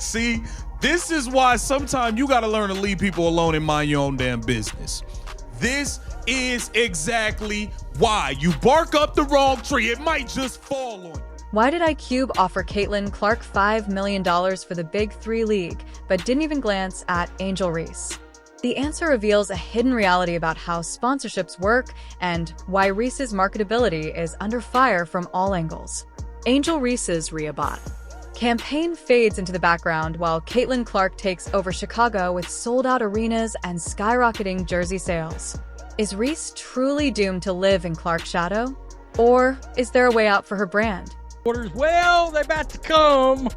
See, this is why sometimes you got to learn to leave people alone and mind your own damn business. This is exactly why. You bark up the wrong tree, it might just fall on you. Why did iCube offer Caitlin Clark $5 million for the Big Three League, but didn't even glance at Angel Reese? The answer reveals a hidden reality about how sponsorships work and why Reese's marketability is under fire from all angles. Angel Reese's Reebok campaign fades into the background while Caitlin Clark takes over Chicago with sold-out arenas and skyrocketing jersey sales. Is Reese truly doomed to live in Clark's shadow? Or is there a way out for her brand? Well, they're about to come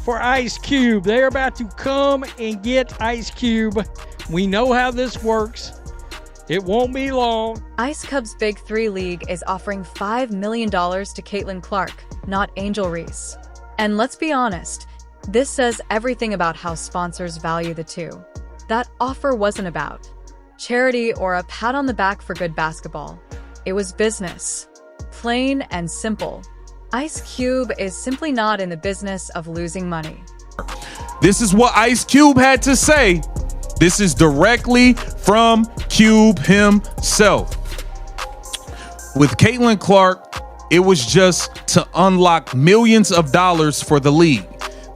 for Ice Cube. They're about to come and get Ice Cube. We know how this works. It won't be long. Ice Cub's Big Three League is offering $5 million to Caitlin Clark, not Angel Reese. And let's be honest, this says everything about how sponsors value the two. That offer wasn't about charity or a pat on the back for good basketball. It was business. Plain and simple. Ice Cube is simply not in the business of losing money. This is what Ice Cube had to say. This is directly from Cube himself. With Caitlin Clark, it was just to unlock millions of dollars for the league.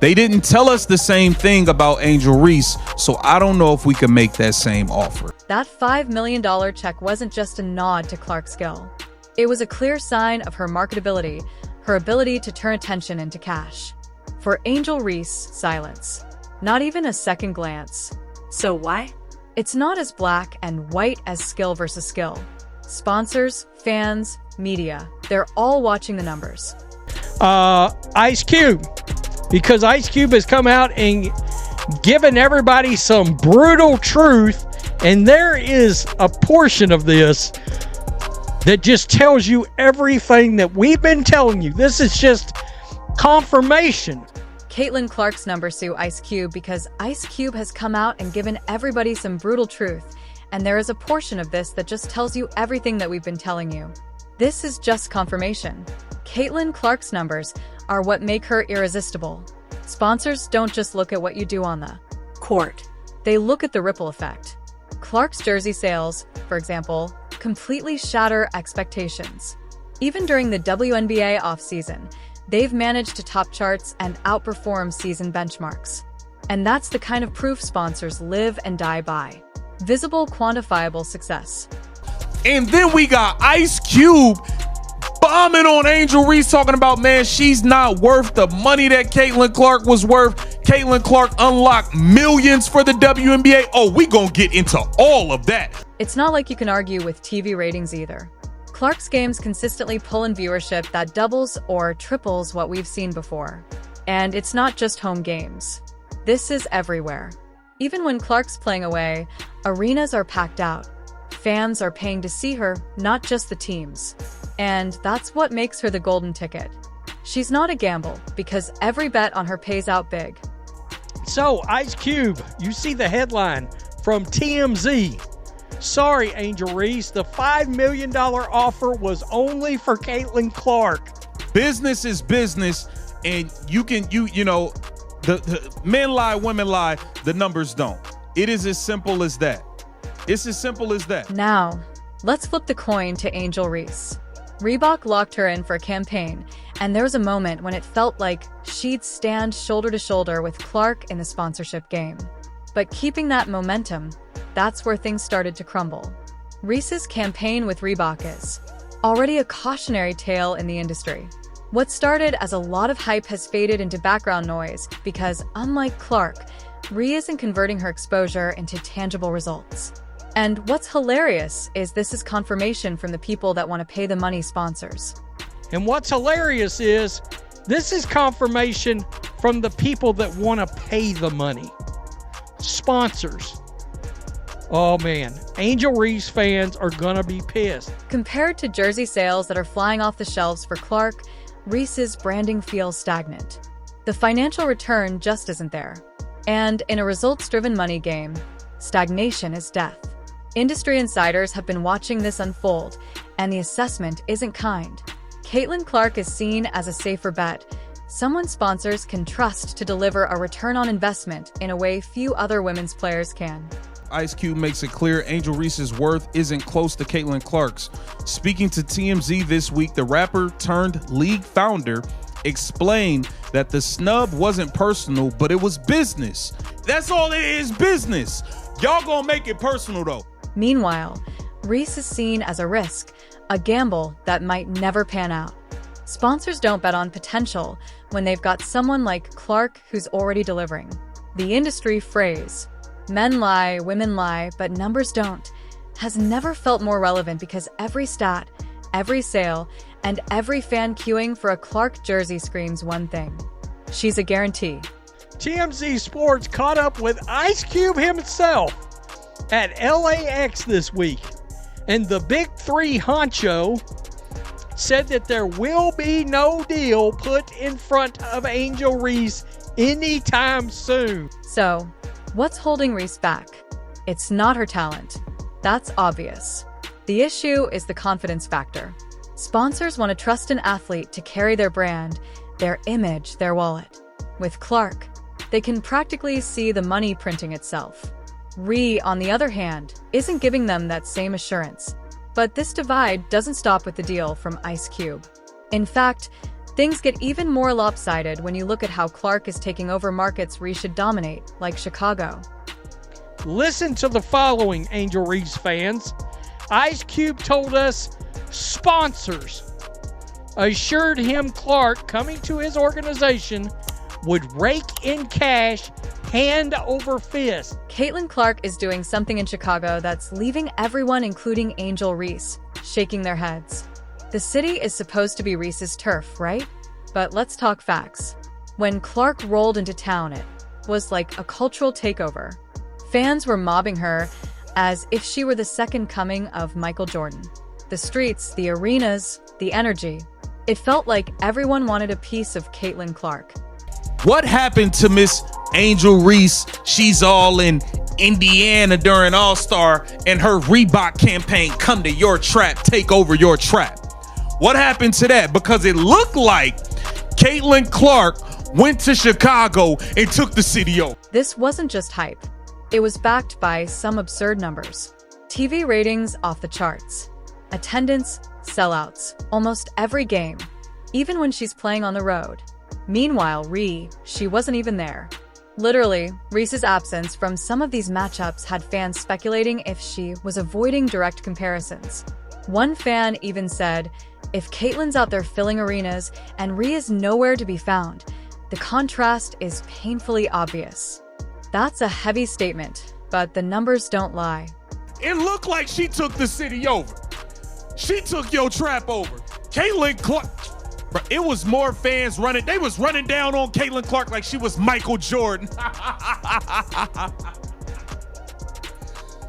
They didn't tell us the same thing about Angel Reese, so I don't know if we can make that same offer. That $5 million check wasn't just a nod to Clark's skill. It was a clear sign of her marketability, her ability to turn attention into cash. For Angel Reese, silence. Not even a second glance. So why? It's not as black and white as skill versus skill. Sponsors, fans, media, they're all watching the numbers. Ice Cube. Because Ice Cube has come out and given everybody some brutal truth, and there is a portion of this that just tells you everything that we've been telling you. This is just confirmation. Caitlin Clark's numbers sue Ice Cube because Ice Cube has come out and given everybody some brutal truth, and there is a portion of this that just tells you everything that we've been telling you. This is just confirmation. Caitlin Clark's numbers are what make her irresistible. Sponsors don't just look at what you do on the court. They look at the ripple effect. Clark's jersey sales, for example, completely shatter expectations. Even during the WNBA offseason, they've managed to top charts and outperform season benchmarks. And that's the kind of proof sponsors live and die by. Visible, quantifiable success. And then we got Ice Cube bombing on Angel Reese, talking about, man, she's not worth the money that Caitlin Clark was worth. Caitlin Clark unlocked millions for the WNBA. Oh, we gonna get into all of that. It's not like you can argue with TV ratings either. Clark's games consistently pull in viewership that doubles or triples what we've seen before. And it's not just home games. This is everywhere. Even when Clark's playing away, arenas are packed out. Fans are paying to see her, not just the teams. And that's what makes her the golden ticket. She's not a gamble, because every bet on her pays out big. So, Ice Cube, you see the headline from TMZ. Sorry, Angel Reese, the $5 million offer was only for Caitlin Clark. Business is business, and you know, the men lie, women lie, the numbers don't. It is as simple as that. It's as simple as that. Now, let's flip the coin to Angel Reese. Reebok locked her in for a campaign, and there was a moment when it felt like she'd stand shoulder to shoulder with Clark in the sponsorship game. But keeping that momentum, that's where things started to crumble. Reese's campaign with Reebok is already a cautionary tale in the industry. What started as a lot of hype has faded into background noise because, unlike Clark, Rhea isn't converting her exposure into tangible results. And what's hilarious is this is confirmation from the people that want to pay the money sponsors. And what's hilarious is this is confirmation from the people that want to pay the money. Sponsors. Oh man, Angel Reese fans are gonna be pissed. Compared to jersey sales that are flying off the shelves for Clark, Reese's branding feels stagnant. The financial return just isn't there. And in a results-driven money game, stagnation is death. Industry insiders have been watching this unfold, and the assessment isn't kind. Caitlin Clark is seen as a safer bet, Someone sponsors can trust to deliver a return on investment in a way few other women's players can. Ice Cube makes it clear Angel Reese's worth isn't close to Caitlin Clark's. Speaking to TMZ this week, the rapper turned league founder explained that the snub wasn't personal, but it was business. That's all it is, business. Y'all gonna make it personal though. Meanwhile, Reese is seen as a risk, a gamble that might never pan out. Sponsors don't bet on potential when they've got someone like Clark who's already delivering. The industry phrase, "Men lie, women lie, but numbers don't," has never felt more relevant because every stat, every sale, and every fan queuing for a Clark jersey screams one thing: she's a guarantee. TMZ Sports caught up with Ice Cube himself at LAX this week, and the Big Three honcho said that there will be no deal put in front of Angel Reese anytime soon. So, what's holding Reese back? It's not her talent. That's obvious. The issue is the confidence factor. Sponsors want to trust an athlete to carry their brand, their image, their wallet. With Clark, they can practically see the money printing itself. Ree, on the other hand, isn't giving them that same assurance. But this divide doesn't stop with the deal from Ice Cube. In fact, things get even more lopsided when you look at how Clark is taking over markets Ree should dominate, like Chicago. Listen to the following, Angel Reese fans. Ice Cube told us sponsors assured him Clark coming to his organization would rake in cash hand over fist. Caitlin Clark is doing something in Chicago that's leaving everyone, including Angel Reese, shaking their heads. The city is supposed to be Reese's turf, right? But let's talk facts. When Clark rolled into town, it was like a cultural takeover. Fans were mobbing her as if she were the second coming of Michael Jordan. The streets, the arenas, the energy. It felt like everyone wanted a piece of Caitlin Clark. What happened to Miss Angel Reese? She's all in Indiana during All-Star and her Reebok campaign, "Come to your trap, take over your trap." What happened to that? Because it looked like Caitlin Clark went to Chicago and took the city over. This wasn't just hype. It was backed by some absurd numbers. TV ratings off the charts. Attendance, sellouts, almost every game, even when she's playing on the road. Meanwhile, Ree, she wasn't even there. Literally, Reese's absence from some of these matchups had fans speculating if she was avoiding direct comparisons. One fan even said, if Caitlin's out there filling arenas and Ree is nowhere to be found, the contrast is painfully obvious. That's a heavy statement, but the numbers don't lie. It looked like she took the city over. She took your trap over. Caitlin Clark. It was more fans running. They was running down on Caitlin Clark like she was Michael Jordan.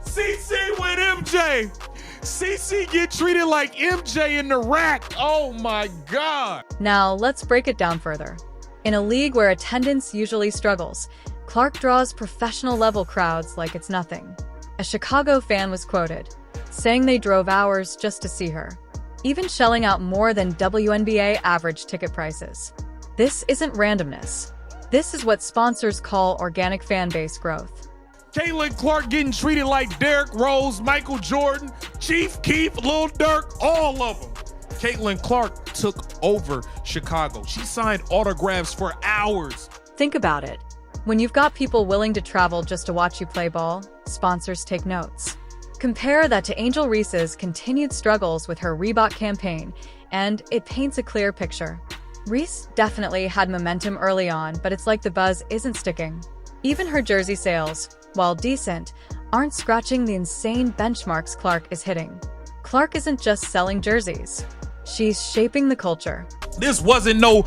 CC with MJ. CC get treated like MJ in the rack. Oh my God. Now, let's break it down further. In a league where attendance usually struggles, Clark draws professional level crowds like it's nothing. A Chicago fan was quoted, saying they drove hours just to see her, even shelling out more than WNBA average ticket prices. This isn't randomness. This is what sponsors call organic fan base growth. Caitlin Clark getting treated like Derrick Rose, Michael Jordan, Chief Keef, Lil Durk, all of them. Caitlin Clark took over Chicago. She signed autographs for hours. Think about it. When you've got people willing to travel just to watch you play ball, sponsors take notes. Compare that to Angel Reese's continued struggles with her Reebok campaign, and it paints a clear picture. Reese definitely had momentum early on, but it's like the buzz isn't sticking. Even her jersey sales, while decent, aren't scratching the insane benchmarks Clark is hitting. Clark isn't just selling jerseys. She's shaping the culture. This wasn't no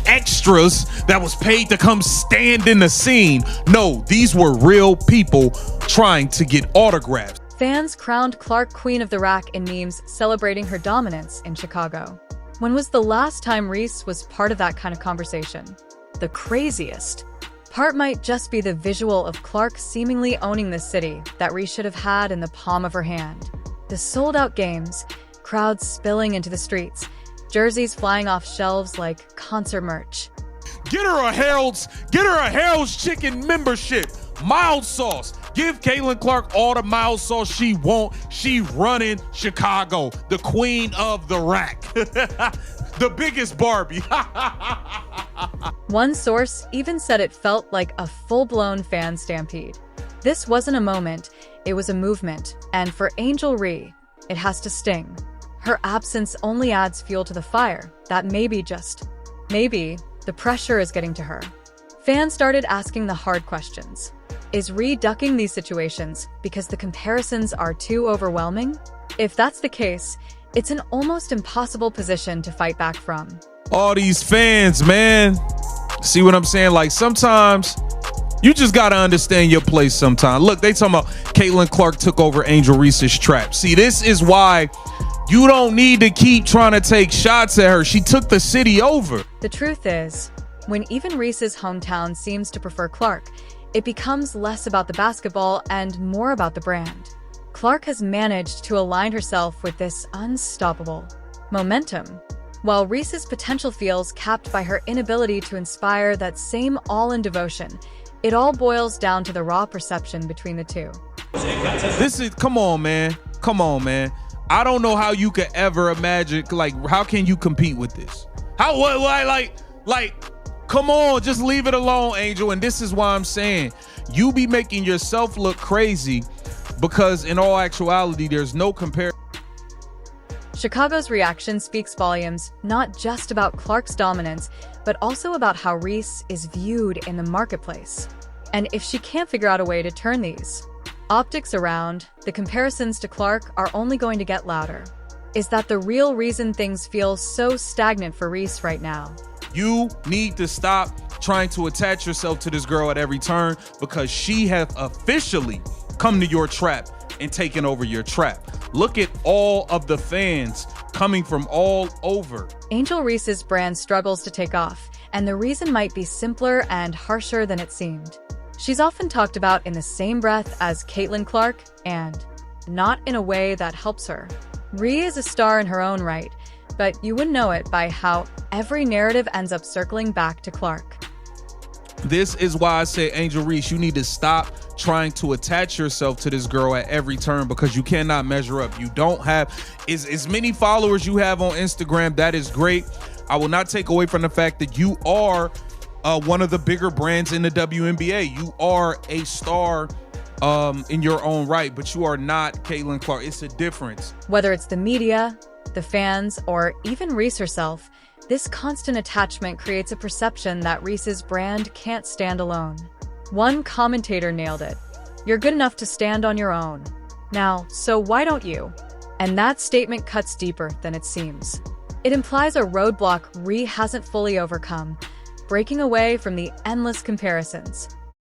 extras that was paid to come stand in the scene. No, these were real people trying to get autographs. Fans crowned Clark Queen of the Rack in memes celebrating her dominance in Chicago. When was the last time Reese was part of that kind of conversation? The craziest part might just be the visual of Clark seemingly owning the city that Reese should have had in the palm of her hand. The sold-out games, crowds spilling into the streets, jerseys flying off shelves like concert merch. Get her a Harold's Chicken membership. Mild sauce. Give Caitlin Clark all the mild sauce she want. She running Chicago, the queen of the rack. The biggest Barbie. One source even said it felt like a full-blown fan stampede. This wasn't a moment, it was a movement, and for Angel Ree, it has to sting. Her absence only adds fuel to the fire that maybe the pressure is getting to her. Fans started asking the hard questions. Is Ree ducking these situations because the comparisons are too overwhelming? If that's the case, it's an almost impossible position to fight back from. All these fans, man. See what I'm saying? Like, sometimes you just got to understand your place sometimes. Look, they talking about Caitlin Clark took over Angel Reese's trap. See, this is why you don't need to keep trying to take shots at her. She took the city over. The truth is, when even Reese's hometown seems to prefer Clark, it becomes less about the basketball and more about the brand. Clark has managed to align herself with this unstoppable momentum, while Reese's potential feels capped by her inability to inspire that same all-in devotion. It all boils down to the raw perception between the two. Come on, man. I don't know how you could ever imagine, like, how can you compete with this? Come on, just leave it alone, Angel. And this is why I'm saying you be making yourself look crazy, because in all actuality, there's no comparison. Chicago's reaction speaks volumes, not just about Clark's dominance, but also about how Reese is viewed in the marketplace. And if she can't figure out a way to turn these optics around, the comparisons to Clark are only going to get louder. Is that the real reason things feel so stagnant for Reese right now? You need to stop trying to attach yourself to this girl at every turn, because she has officially come to your trap and taken over your trap. Look at all of the fans coming from all over. Angel Reese's brand struggles to take off, and the reason might be simpler and harsher than it seemed. She's often talked about in the same breath as Caitlin Clark, and not in a way that helps her. Ree is a star in her own right, but you wouldn't know it by how every narrative ends up circling back to Clark. This is why I say, Angel Reese, you need to stop trying to attach yourself to this girl at every turn, because you cannot measure up. You don't have as many followers you have on Instagram. That is great. I will not take away from the fact that you are one of the bigger brands in the WNBA. You are a star in your own right, but you are not Caitlin Clark. It's a difference. Whether it's the media, the fans, or even Reese herself, this constant attachment creates a perception that Reese's brand can't stand alone. One commentator nailed it. You're good enough to stand on your own. Now, so why don't you? And that statement cuts deeper than it seems. It implies a roadblock Ree hasn't fully overcome, breaking away from the endless comparisons.